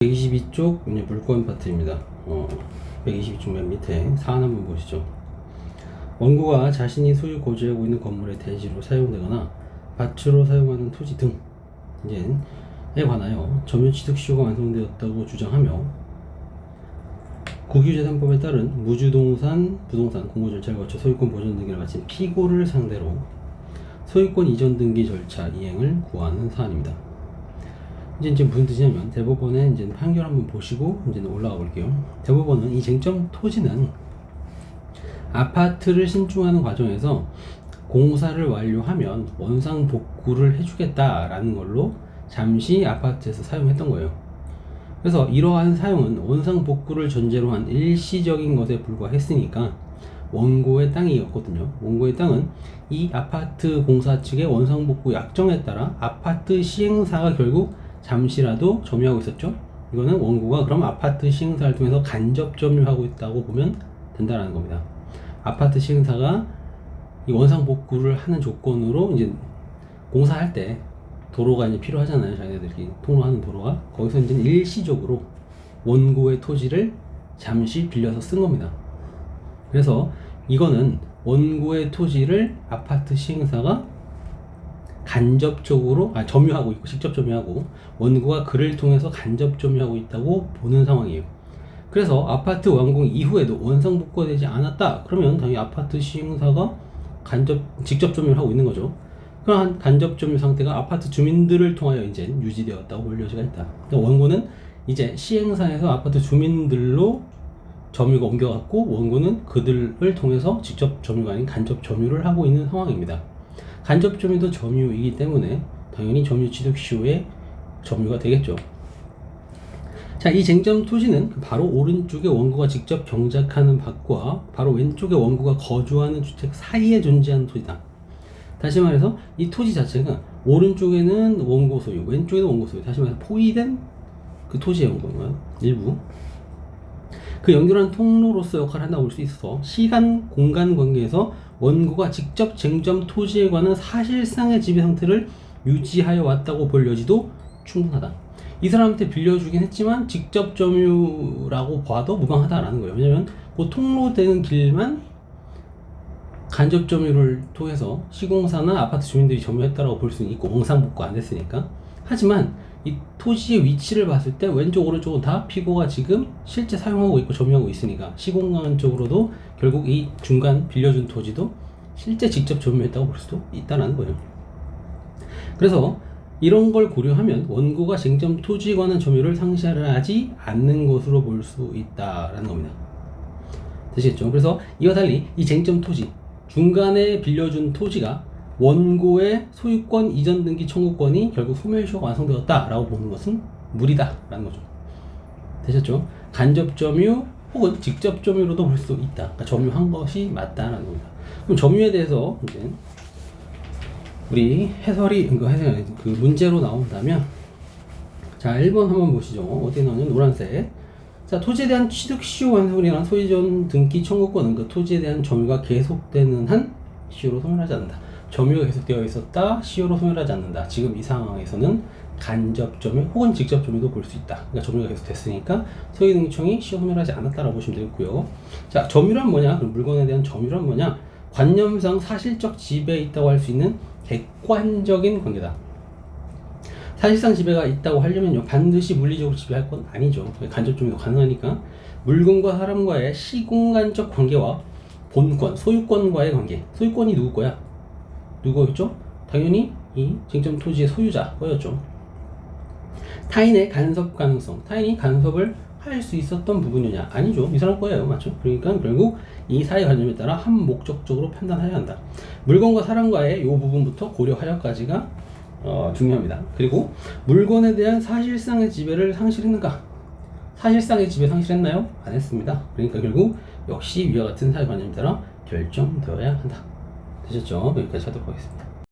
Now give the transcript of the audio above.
122쪽 이제 물권 파트입니다. 122쪽 맨 밑에 사안 한번 보시죠. 원고가 자신이 소유 거주하고 있는 건물의 대지로 사용되거나 밭으로 사용하는 토지 등에 관하여 점유취득시효가 완성되었다고 주장하며 국유재산법에 따른 무주동산, 부동산 공고 절차를 거쳐 소유권 보존 등기를 마친 피고를 상대로 소유권 이전 등기 절차 이행을 구하는 사안입니다. 이제 무슨 뜻이냐면 대법원의 이제 판결 한번 보시고 이제 올라가 볼게요. 대법원은 이 쟁점 토지는 아파트를 신축하는 과정에서 공사를 완료하면 원상 복구를 해주겠다라는 걸로 잠시 아파트에서 사용했던 거예요. 그래서 이러한 사용은 원상 복구를 전제로 한 일시적인 것에 불과했으니까 원고의 땅이었거든요. 원고의 땅은 이 아파트 공사 측의 원상 복구 약정에 따라 아파트 시행사가 결국 잠시라도 점유하고 있었죠. 이거는 원고가 그럼 아파트 시행사를 통해서 간접 점유하고 있다고 보면 된다라는 겁니다. 아파트 시행사가 이 원상 복구를 하는 조건으로 이제 공사할 때 도로가 이제 필요하잖아요. 자기네들끼리 통로하는 도로가. 거기서 이제 일시적으로 원고의 토지를 잠시 빌려서 쓴 겁니다. 그래서 이거는 원고의 토지를 아파트 시행사가 간접적으로 점유하고 있고 직접 점유하고 원고가 그를 통해서 간접 점유하고 있다고 보는 상황이에요. 그래서 아파트 완공 이후에도 원상 복구가 되지 않았다. 그러면 당연히 아파트 시행사가 직접 점유를 하고 있는 거죠. 그러한 간접 점유 상태가 아파트 주민들을 통하여 이제 유지되었다고 볼 여지가 있다. 그러니까 원고는 이제 시행사에서 아파트 주민들로 점유가 옮겨갔고 원고는 그들을 통해서 직접 점유가 아닌 간접 점유를 하고 있는 상황입니다. 간접 점유도 점유이기 때문에 당연히 점유취득시효의 점유가 되겠죠. 자, 이 쟁점 토지는 바로 오른쪽에 원고가 직접 경작하는 밭과 바로 왼쪽에 원고가 거주하는 주택 사이에 존재하는 토지다. 다시 말해서 이 토지 자체가 오른쪽에는 원고 소유, 왼쪽에는 원고 소유, 다시 말해서 포위된 그 토지의 원고는 일부 그 연결한 통로로서 역할을 한다고 볼 수 있어서 시간, 공간 관계에서 원고가 직접 쟁점 토지에 관한 사실상의 지배 상태를 유지하여 왔다고 볼 여지도 충분하다. 이 사람한테 빌려주긴 했지만 직접 점유라고 봐도 무방하다라는 거예요. 왜냐면 그 통로되는 길만 간접 점유를 통해서 시공사나 아파트 주민들이 점유했다라고 볼 수는 있고 원상 복구 안 됐으니까. 하지만 이 토지의 위치를 봤을 때 왼쪽 오른쪽은 다 피고가 지금 실제 사용하고 있고 점유하고 있으니까 시공간적으로도 결국 이 중간 빌려준 토지도 실제 직접 점유했다고 볼 수도 있다는 거예요. 그래서 이런 걸 고려하면 원고가 쟁점 토지에 관한 점유를 상실하지 않는 것으로 볼 수 있다라는 겁니다. 되시겠죠? 그래서 이와 달리 이 쟁점 토지 중간에 빌려준 토지가 원고의 소유권 이전 등기 청구권이 결국 소멸시효가 완성되었다라고 보는 것은 무리다라는 거죠. 되셨죠? 간접 점유 혹은 직접 점유로도 볼 수 있다. 그러니까 점유한 것이 맞다라는 겁니다. 그럼 점유에 대해서 이제 우리 해설이 그 문제로 나온다면 자 1번 한번 보시죠. 어디에 나오냐면 노란색. 자, 토지에 대한 취득시효 완성이란 소유전 등기 청구권은 그 토지에 대한 점유가 계속되는 한 시효로 소멸하지 않는다. 점유가 계속되어 있었다, 시효로 소멸하지 않는다. 지금 이 상황에서는 간접 점유 혹은 직접 점유도 볼 수 있다. 그러니까 점유가 계속 됐으니까 소유등기청이 시효 소멸하지 않았다라고 보시면 되겠고요. 자, 점유란 뭐냐? 그럼 물건에 대한 점유란 뭐냐? 관념상 사실적 지배에 있다고 할 수 있는 객관적인 관계다. 사실상 지배가 있다고 하려면요 반드시 물리적으로 지배할 건 아니죠. 간접 점유가 가능하니까 물건과 사람과의 시공간적 관계와 본권, 소유권과의 관계. 소유권이 누구 거야? 누구였죠? 당연히 이 쟁점 토지의 소유자였죠. 타인의 간섭 가능성. 타인이 간섭을 할 수 있었던 부분이냐? 아니죠. 이 사람 거예요. 맞죠? 그러니까 결국 이 사회관념에 따라 한 목적적으로 판단해야 한다. 물건과 사람과의 이 부분부터 고려하여까지가 중요합니다. 그리고 물건에 대한 사실상의 지배를 상실했는가? 사실상의 지배 상실했나요? 안 했습니다. 그러니까 결국 역시 위와 같은 사회관념에 따라 결정되어야 한다. 되셨죠? 여기까지 하도록 하겠습니다.